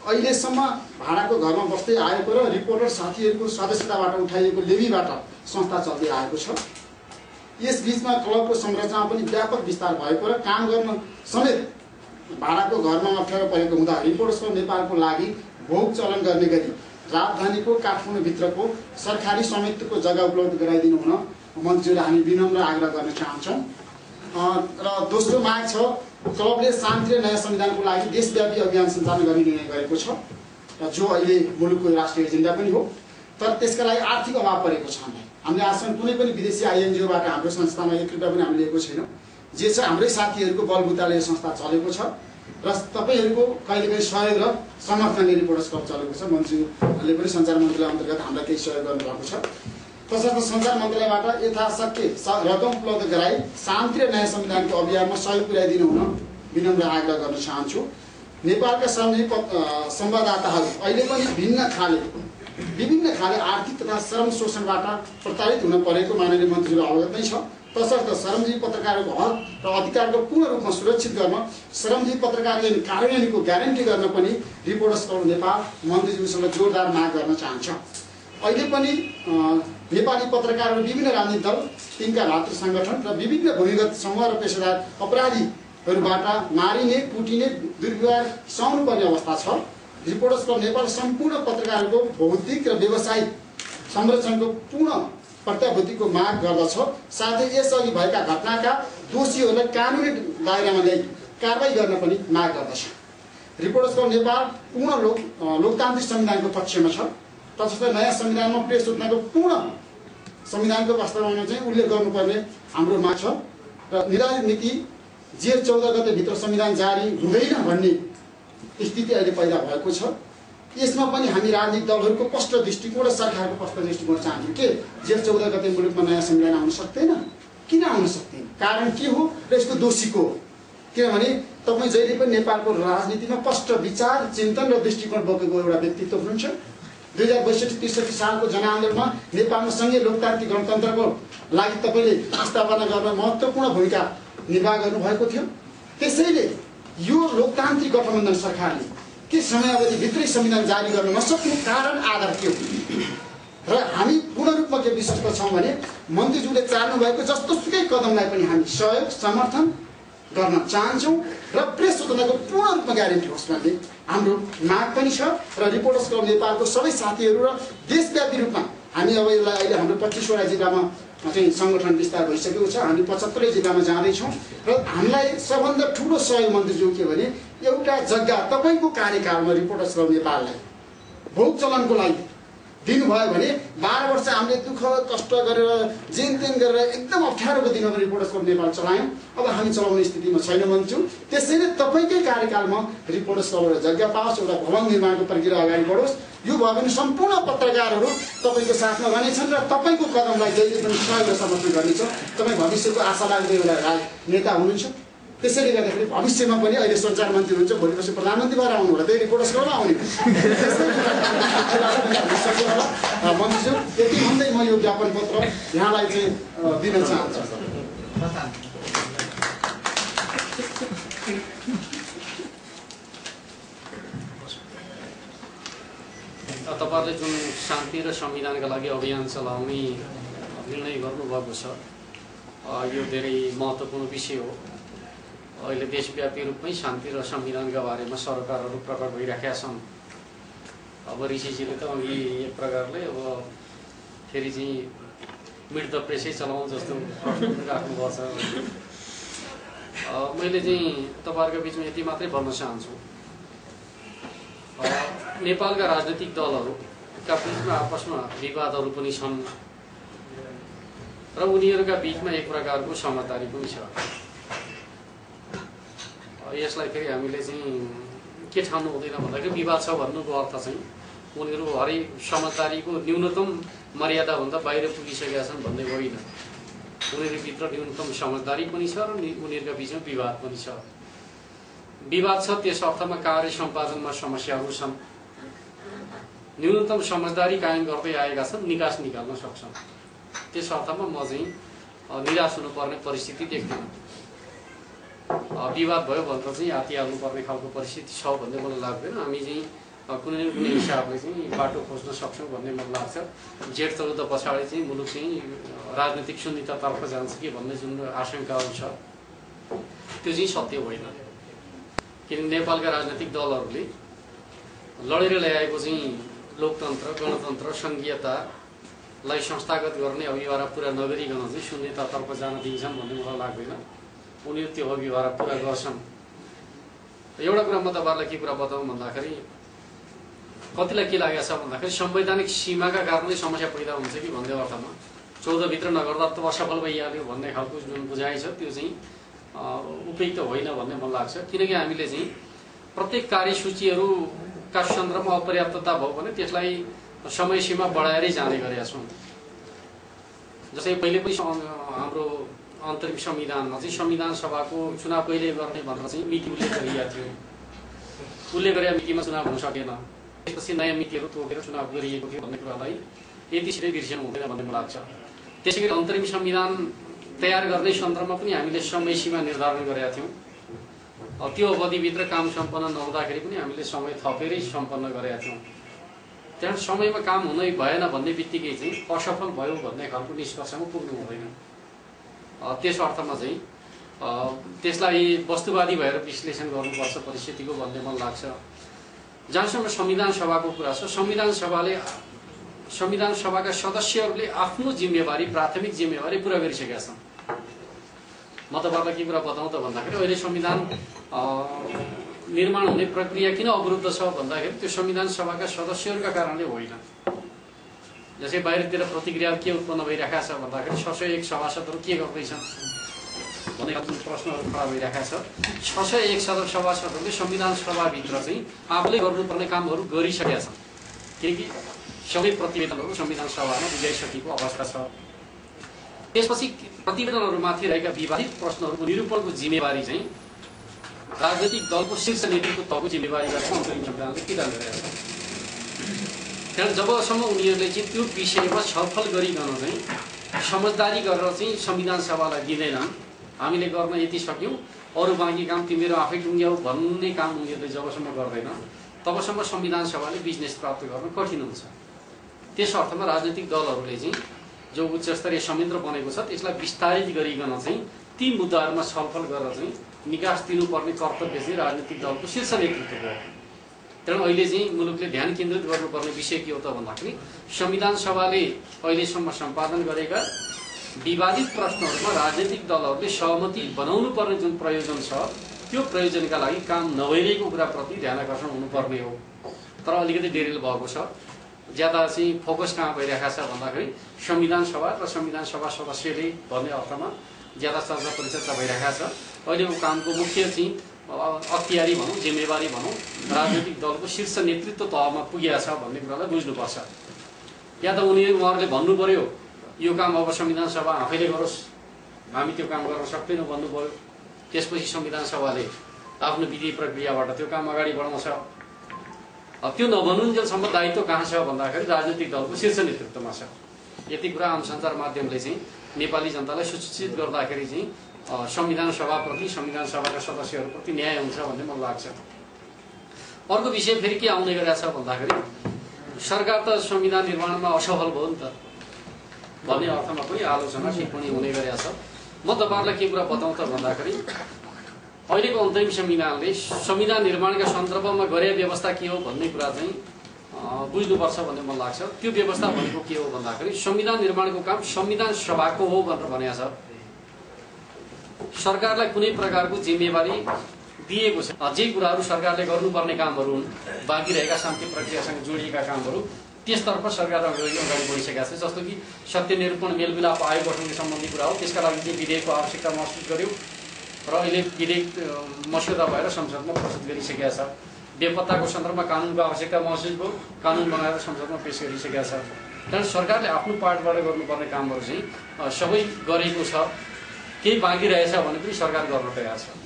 अहिलेसम्म भाडाको घरमा बस्दै आएको र रिपोर्टर साथीहरूको सदस्यताबाट उठाइएको लेबीबाट संस्था चल्दै आएको छ। यस बीचमा क्लबको संरचना पनि व्यापक विस्तार भएको र काम गर्न समेत भाडाको घरमा अप्ठ्यारो परेको हुँदा रिपोर्टर्स क्लब नेपालको लागि भोग चलन गर्ने गरी राजधानीको काठमाडौँभित्रको सरकारी स्वामित्वको जग्गा उपलब्ध गराइदिनु हुन मन्त्रीले हामी विनम्र आग्रह गर्न चाहन्छौँ। र दोस्रो माग छ, क्लबले शान्ति र नयाँ संविधानको लागि देशव्यापी अभियान सञ्चालन गर्ने निर्णय गरेको छ र जो अहिले मुलुकको राष्ट्रिय एजेन्डा पनि हो। तर त्यसका लागि आर्थिक अभाव परेको छ। हामीले आजसम्म कुनै पनि विदेशी आइएनजिओबाट हाम्रो संस्थामा 1 रुपैयाँ पनि हामीले लिएको छैनौँ। जे छ हाम्रै साथीहरूको बलबुताले यो संस्था चलेको छ र तपाईँहरूको कहिलेकाहीँ सहयोग र समर्थनले रिपोर्टर्स क्लब चलेको छ। मन्त्रीले पनि सञ्चार मन्त्रालय अन्तर्गत हामीलाई केही सहयोग गर्नुभएको छ। तसर्थ सञ्चार मन्त्रालयबाट यथाशक्य रकम उपलब्ध गराई शान्ति र नयाँ संविधानको अभियानमा सहयोग पुर्याइदिनु हुन विनम्र आग्रह गर्न चाहन्छु। नेपालका सार्वजनिक संवाददाताहरू अहिले पनि विभिन्न खाले आर्थिक तथा श्रम शोषणबाट प्रताडित हुन परेको माननीय मन्त्रीले अवगत नै छ। तसर्थ श्रमजीवी पत्रकारको हक र अधिकारको पूर्ण रूपमा सुरक्षित गर्न श्रमजीवी पत्रकारले कार्यान्वयनको ग्यारेन्टी गर्न पनि रिपोर्टर्स क्लब नेपाल मन्त्रीज्यूसँग जोरदार माग गर्न चाहन्छ। अहिले पनि नेपाली पत्रकारहरू विभिन्न राजनीतिक दल, तिनका भातृ सङ्गठन र विभिन्न भूमिगत समूह र पेसादार अपराधीहरूबाट मारिने, कुटिने, दुर्व्यवहार सहनुपर्ने अवस्था छ। रिपोर्टर्स क्लब नेपाल सम्पूर्ण पत्रकारहरूको भौतिक र व्यावसायिक संरक्षणको पूर्ण प्रत्याभूतिको माग गर्दछ। साथै यसअघि भएका घटनाका दोषीहरूलाई कानुनी दायरामा ल्याई कारबाही गर्न पनि माग गर्दछ। रिपोर्टर्स क्लब नेपाल पूर्ण लोकतान्त्रिक संविधानको पक्षमा छ। तसर्थ नयाँ संविधानमा प्रेस सूचनाको पूर्ण संविधानको वास्तवमा चाहिँ उल्लेख गर्नुपर्ने हाम्रो माग छ र निर्धारित मिति जेठ 14 गतेभित्र संविधान जारी हुँदैन भन्ने स्थिति अहिले पैदा भएको छ। यसमा पनि हामी राजनीतिक दलहरूको स्पष्ट दृष्टिकोण र सरकारको स्पष्ट दृष्टिकोण चाहन्छौँ के जेठ 14 गते मुलुकमा नयाँ संविधान आउन सक्दैन? किन आउन सक्दैन? कारण के हो र यसको दोषी को? किनभने तपाईँ जहिले पनि नेपालको राजनीतिमा स्पष्ट विचार, चिन्तन र दृष्टिकोण बोकेको एउटा व्यक्तित्व हुनुहुन्छ। 2062-63 सालको जनआन्दोलनमा नेपालमा सङ्घीय लोकतान्त्रिक गणतन्त्रको लागि तपाईँले स्थापना गर्न महत्त्वपूर्ण भूमिका निर्वाह गर्नुभएको थियो। त्यसैले यो लोकतान्त्रिक गठबन्धन सरकारले के समयावधिभित्रै संविधान जारी गर्न नसक्ने कारण आधार के हो? र हामी पूर्ण रूपमा के विश्वास गर्छौँ भने मन्त्रीज्यूले चाल्नुभएको जस्तोसुकै कदमलाई पनि हामी सहयोग समर्थन गर्न चाहन्छौँ र प्रेस स्वतन्त्रताको पूर्ण रूपमा ग्यारेन्टी होस् भन्ने हाम्रो माग पनि छ। र रिपोर्टर्स क्लब नेपालको सबै साथीहरू र देशव्यापी रूपमा हामी अब यसलाई अहिले हाम्रो 25 वटा जिल्लामा चाहिँ सङ्गठन विस्तार भइसकेको छ। हामी 75 जिल्लामा जाँदैछौँ र हामीलाई सबभन्दा ठुलो सहयोग मन्त्रीज्यू के भने एउटा जग्गा तपाईँको कार्यकालमा रिपोर्टर्स क्लब नेपाललाई भोग चलनको लागि दिनुभयो भने 12 वर्ष हामीले दुःख कष्ट गरेर जेनतेन गरेर एकदम अप्ठ्यारोको दिनमा रिपोर्टर्स क्लब नेपाल चलायौँ। अब हामी चलाउने स्थितिमा छैन मन्त्रीज्यू। त्यसैले तपाईँकै कार्यकालमा रिपोर्टर्स क्लब एउटा जग्गा पाओस्, एउटा भवन निर्माणको प्रक्रिया अगाडि बढोस्। यो भयो भने सम्पूर्ण पत्रकारहरू तपाईँको साथमा रहनेछन् र तपाईँको कदमलाई जहिले पनि सहयोग र समर्थन गर्नेछ। तपाईँ भविष्यको आशा लाग्दो एउटा नेता हुनुहुन्छ। त्यसैले गर्दाखेरि भविष्यमा पनि अहिले सञ्चार मन्त्री हुनुहुन्छ, भोलि पर्सि प्रधानमन्त्री भएर आउनु होला, त्यही रिपोर्टर्स क्लबमा आउने। मन्त्रीज्यू यति भन्दै म यो ज्ञापन पत्र यहाँलाई चाहिँ दिन चाहन्छु। तपाईँहरूले जुन शान्ति र संविधानका लागि अभियान चलाउने निर्णय गर्नुभएको छ, यो धेरै महत्त्वपूर्ण विषय हो। अहिले देशव्यापी रूपमै शान्ति र संविधानका बारेमा सरकारहरू प्रकट भइराखेका छन्। अब ऋषिजीले त अघि एक प्रकारले अब फेरि चाहिँ मृत प्रेसै चलाउँ जस्तो राख्नुभएको छ। मैले चाहिँ तपाईँहरूको बिचमा यति मात्रै भन्न चाहन्छु, नेपालका राजनीतिक दलहरूका बिचमा आपसमा विवादहरू पनि छन् र उनीहरूका बिचमा एक प्रकारको समझदारी पनि छ। यसलाई फेरि हामीले चाहिँ के ठान्नु हुँदैन भन्दाखेरि विवाद छ भन्नुको अर्थ चाहिँ उनीहरू हरेक समझदारीको न्यूनतम मर्यादाभन्दा बाहिर पुगिसकेका छन् भन्ने होइन। उनीहरूभित्र न्यूनतम समझदारी पनि छ र उनीहरूका बिचमा विवाद पनि छ। विवाद छ त्यस अर्थमा कार्य सम्पादनमा समस्याहरू छन्। न्यूनतम समझदारी कायम गर्दै आएका छन्, निकास निकाल्न सक्छन्। त्यस अर्थमा म चाहिँ निराश हुनुपर्ने परिस्थिति देख्दिनँ। विवाद भयो भनेर चाहिँ हातिहाल्नुपर्ने खालको परिस्थिति छ भन्ने मलाई लाग्दैन। हामी चाहिँ कुनै न कुनै हिसाबले चाहिँ बाटो खोज्न सक्छौँ भन्ने मलाई लाग्छ। जेठ 14 पछाडि चाहिँ मुलुक चाहिँ राजनीतिक शून्यतातर्फ जान्छ कि भन्ने जुन आशंकाहरू छ त्यो चाहिँ सत्य होइन। किनकि नेपालका राजनीतिक दलहरूले लडेर ल्याएको चाहिँ लोकतन्त्र, गणतन्त्र, संघीयतालाई संस्थागत गर्ने अभिभावना पुरा नगरिकन चाहिँ शून्यतातर्फ जान दिन्छन् भन्ने मलाई लाग्दैन। उनीहरू त्यो अभिभावना पुरा गर्छन्। एउटा कुरा म तपाईँहरूलाई के कुरा बताउँ भन्दाखेरि कतिलाई के लागेको छ भन्दाखेरि संवैधानिक सीमाका कारणले समस्या पैदा हुन्छ कि भन्ने अर्थमा 14 भित्र नगर्दा त असफल भइहाल्यो भन्ने खालको जुन बुझाइ छ त्यो चाहिँ उपयुक्त होइन भन्ने मलाई लाग्छ। किनकि हामीले चाहिँ प्रत्येक कार्यसूचीहरूका सन्दर्भमा अपर्याप्तता भयो भने त्यसलाई समय सीमा बढाएरै जाने गरेका छौँ। जस्तै पहिले पनि हाम्रो अन्तरिम संविधानमा चाहिँ संविधान सभाको चुनाव कहिले गर्ने भनेर चाहिँ मिति उल्लेख गरिएको थियो। उल्लेख गरेका मितिमा चुनाव हुन सकेन। त्यसपछि नयाँ मितिहरू तोकेर चुनाव गरिएको थियो भन्ने कुरालाई यति छिटै बिर्सिनु हुँदैन भन्ने मलाई लाग्छ। त्यसैगरी अन्तरिम संविधान तयार गर्ने सन्दर्भमा पनि हामीले समय सीमा निर्धारण गरेका थियौँ। त्यो अवधिभित्र काम सम्पन्न नहुँदाखेरि पनि हामीले समय थपेरै सम्पन्न गरेका थियौँ। त्यहाँ समयमा काम हुनै भएन भन्ने बित्तिकै चाहिँ असफल भयो भन्ने खालको निष्कर्षमा पुग्नु हुँदैन। त्यस अर्थमा चाहिँ त्यसलाई वस्तुवादी भएर विश्लेषण गर्नुपर्छ परिस्थितिको भन्ने मन लाग्छ। जहाँसम्म संविधान सभाको कुरा छ, संविधान सभाका सदस्यहरूले आफ्नो जिम्मेवारी, प्राथमिक जिम्मेवारी पुरा गरिसकेका छन्। म तपाईँहरूलाई के कुरा बताउँ त भन्दाखेरि अहिले संविधान निर्माण हुने प्रक्रिया किन अवरुद्ध छ भन्दाखेरि त्यो संविधान सभाका सदस्यहरूका कारणले होइन। जस्तै बाहिरतिर प्रतिक्रिया के उत्पन्न भइरहेको छ भन्दाखेरि 601 सभासदहरू के गर्दैछन् भन्ने प्रश्नहरू खडा भइरहेको छ। 601 सभासदहरूले संविधान सभाभित्र चाहिँ आफूले गर्नुपर्ने कामहरू गरिसकेका छन्। किनकि सबै प्रतिवेदनहरू संविधान सभामा बुझाइसकेको अवस्था छ। त्यसपछि प्रतिवेदनहरूमाथि रहेका विवादित प्रश्नहरूको निरूपणको जिम्मेवारी चाहिँ राजनीतिक दलको शीर्ष नेतृत्व तहको जिम्मेवारी गरेर अन्तरिम संविधानले किन गरेको छ। त्यहाँ जबसम्म उनीहरूले चाहिँ त्यो विषयमा छलफल गरिकन चाहिँ समझदारी गरेर चाहिँ संविधान सभालाई दिँदैनन्, हामीले गर्न यति सक्यौँ, अरू बाँकी काम तिमीहरू आफै टुङ्ग्याऊ भन्ने काम उनीहरूले जबसम्म गर्दैन तबसम्म संविधान सभाले बिजनेस प्राप्त गर्न कठिन हुन्छ। त्यस अर्थमा राजनीतिक दलहरूले चाहिँ जो उच्च स्तरीय संयन्त्र बनेको छ त्यसलाई विस्तारित गरिकन चाहिँ ती मुद्दाहरूमा छलफल गरेर चाहिँ निकास दिनुपर्ने कर्तव्य चाहिँ राजनीतिक दलको शीर्ष नेतृत्वको हो। त्यहाँ अहिले चाहिँ मुलुकले ध्यान केन्द्रित गर्नुपर्ने विषय के हो त भन्दाखेरि संविधान सभाले अहिलेसम्म सम्पादन गरेका विवादित प्रश्नहरूमा राजनीतिक दलहरूले सहमति बनाउनु पर्ने जुन प्रयोजन छ त्यो प्रयोजनका लागि काम नभइरहेको कुराप्रति ध्यान आकर्षण हुनुपर्ने हो। तर अलिकति डेरिल भएको छ। ज्यादा चाहिँ फोकस कहाँ भइरहेको छ भन्दाखेरि संविधान सभा र संविधान सभा सदस्यले भन्ने अर्थमा ज्यादा चर्चा परिचर्चा भइरहेको छ। अहिलेको कामको मुख्य चाहिँ अख्तियारी भनौँ, जिम्मेवारी भनौँ, राजनीतिक दलको शीर्ष नेतृत्व तहमा पुगेको छ भन्ने कुरालाई बुझ्नुपर्छ। या त उहाँहरूले भन्नु पर्यो यो काम अब संविधान सभा आफैले गरोस्, हामी त्यो काम गर्न सक्दैनौँ भन्नु पर्यो। त्यसपछि संविधान सभाले आफ्नो विधि प्रक्रियाबाट त्यो काम अगाडि बढाउँछ। त्यो नभनुन्जेलसम्म दायित्व कहाँ छ भन्दाखेरि राजनीतिक दलको शीर्ष नेतृत्वमा छ। यति कुरा आम सञ्चार माध्यमले चाहिँ नेपाली जनतालाई सूचित गर्दाखेरि चाहिँ संविधान सभाप्रति, संविधान सभाका सदस्यहरूप्रति न्याय हुन्छ भन्ने मलाई लाग्छ। अर्को विषय फेरि के आउने गरेको छ भन्दाखेरि सरकार त संविधान निर्माणमा असफल भयो नि त भन्ने अर्थमा पनि आलोचना टिप्पणी हुने गरेको छ। म तपाईँहरूलाई के कुरा बताउँ त भन्दाखेरि अहिलेको अन्तरिम संविधानले संविधान निर्माणका सन्दर्भमा गरे व्यवस्था के हो भन्ने कुरा चाहिँ बुझ्नुपर्छ भन्ने मलाई लाग्छ। त्यो व्यवस्था भनेको के हो भन्दाखेरि संविधान निर्माणको काम संविधान सभाको हो भनेर भनेको छ। सरकारलाई कुनै प्रकारको जिम्मेवारी दिएको छ। जे कुराहरू सरकारले गर्नुपर्ने कामहरू हुन्, बाँकी रहेका शान्ति प्रक्रियासँग जोडिएका कामहरू त्यसतर्फ सरकार अगाडि बढिसकेका छ। जस्तो कि सत्य निरूपण मेलमिलाप आयोग गठन सम्बन्धी कुरा हो, त्यसका लागि चाहिँ विधेयकको आवश्यकता महसुस गर्यो र अहिले विधेयक मस्यौदा भएर संसदमा प्रस्तुत गरिसकेका छ। बेपत्ताको सन्दर्भमा कानुनको आवश्यकता महसुस भयो, कानुन बनाएर संसदमा पेश गरिसकेका छ। त्यहाँदेखि सरकारले आफ्नो पार्टबाट गर्नुपर्ने कामहरू चाहिँ सबै गरेको छ। केही बाँकी रहेछ भने पनि सरकार गर्न तयार छ।